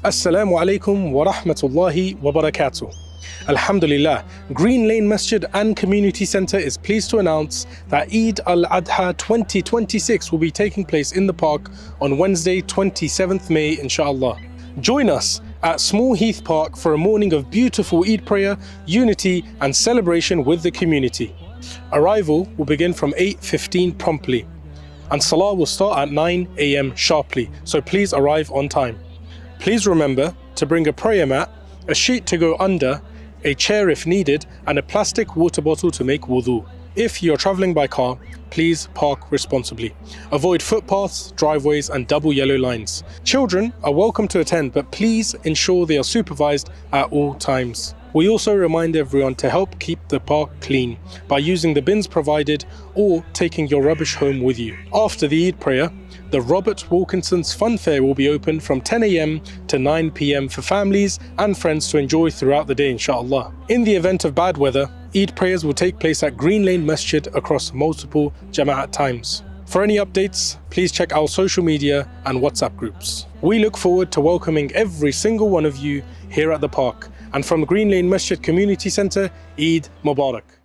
Assalamu alaikum wa rahmatullahi wa barakatuh. Alhamdulillah, Green Lane Masjid and Community Centre is pleased to announce that Eid al-Adha 2026 will be taking place in the park on Wednesday 27th May inshallah. Join us at Small Heath Park for a morning of beautiful Eid prayer, unity and celebration with the community. Arrival will begin from 8:15 promptly and Salah will start at 9 AM sharply, so please arrive on time. Please remember to bring a prayer mat, a sheet to go under, a chair if needed, and a plastic water bottle to make wudu. If you're travelling by car, please park responsibly. Avoid footpaths, driveways and double yellow lines. Children are welcome to attend, but please ensure they are supervised at all times. We also remind everyone to help keep the park clean by using the bins provided or taking your rubbish home with you. After the Eid prayer, the Robert Wilkinson's Fun Fair will be open from 10 AM to 9 PM for families and friends to enjoy throughout the day inshallah. In the event of bad weather, Eid prayers will take place at Green Lane Masjid across multiple Jama'at times. For any updates, please check our social media and WhatsApp groups. We look forward to welcoming every single one of you here at the park. And from Green Lane Masjid Community Centre, Eid Mubarak.